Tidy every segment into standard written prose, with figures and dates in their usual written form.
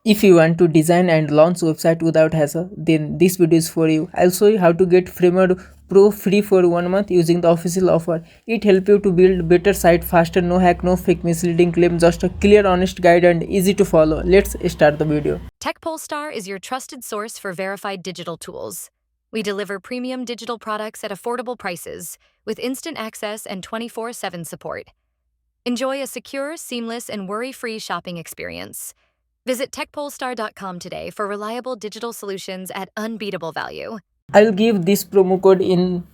If you want to design and launch website without hassle, then this video is for you. I'll show you how to get Framer Pro free for 1 month using the official offer. It helps you to build better site faster, no hack, no fake misleading claim, just a clear, honest guide and easy to follow. Let's start the video. TechPolestar is your trusted source for verified digital tools. We deliver premium digital products at affordable prices with instant access and 24/7 support. Enjoy a secure, seamless, and worry-free shopping experience. Visit techpolestar.com today for reliable digital solutions at unbeatable value. I'll give this promo code in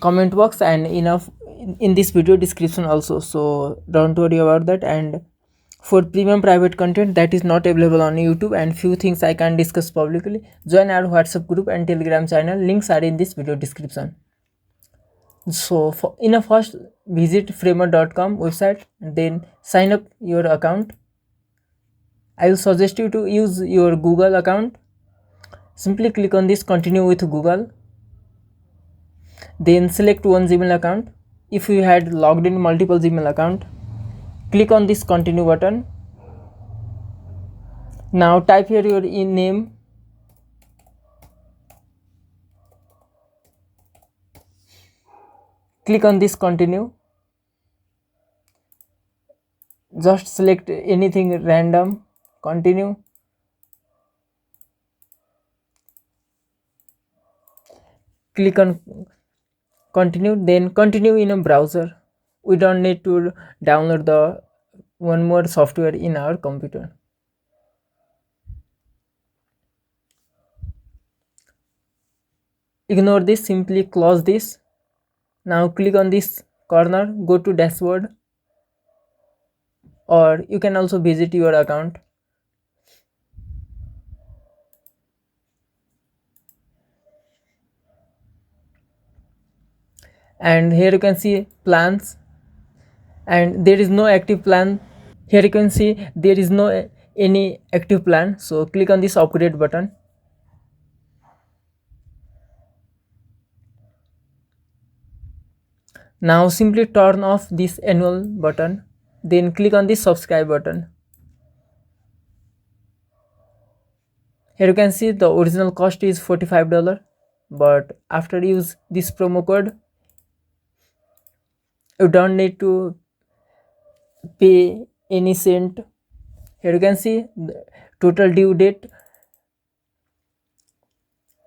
comment box and in this video description also, so don't worry about that. And for premium private content that is not available on YouTube and few things I can't discuss publicly, join our WhatsApp group and Telegram channel. Links are in this video description. So first visit framer.com website, then sign up your account. I will suggest you to use your Google account. Simply click on this continue with Google, then select one Gmail account. If you had logged in multiple Gmail account, click on this continue button. Now type here your name, click on this continue, just select anything random, continue. Click on continue, then continue in a browser. We don't need to download the one more software in our computer. Ignore this, simply close this. Now click on this corner, go to dashboard, or you can also visit your account. And here you can see plans, and there is no active plan. Here you can see there is no any active plan, so click on this upgrade button. Now simply turn off this annual button, then click on the subscribe button. Here you can see the original cost is $45, but after use this promo code you don't need to pay any cent. Here you can see the total due date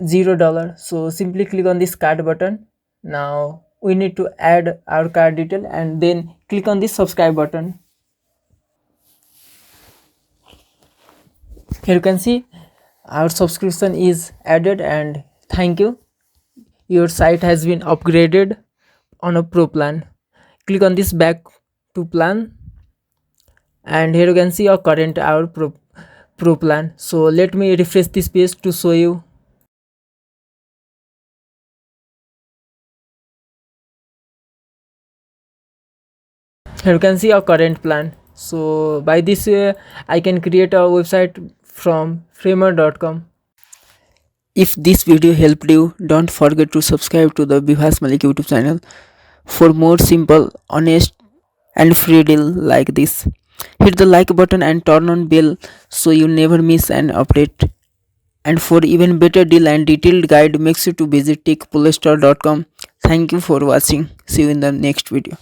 $0. So simply click on this card button. Now we need to add our card detail and then click on this subscribe button. Here you can see our subscription is added, and thank you, your site has been upgraded on a pro plan. Click on this back to plan, and here you can see our current pro plan. So let me refresh this page to show you. Here you can see our current plan. So by this way I can create a website from framer.com. If this video helped you, don't forget to subscribe to the 𝐓𝐰𝐢𝐭𝐴 YouTube channel for more simple, honest and free deal like this. Hit the like button and turn on bell so you never miss an update. And for even better deal and detailed guide, make sure to visit techpolestar.com. Thank you for watching. See you in the next video.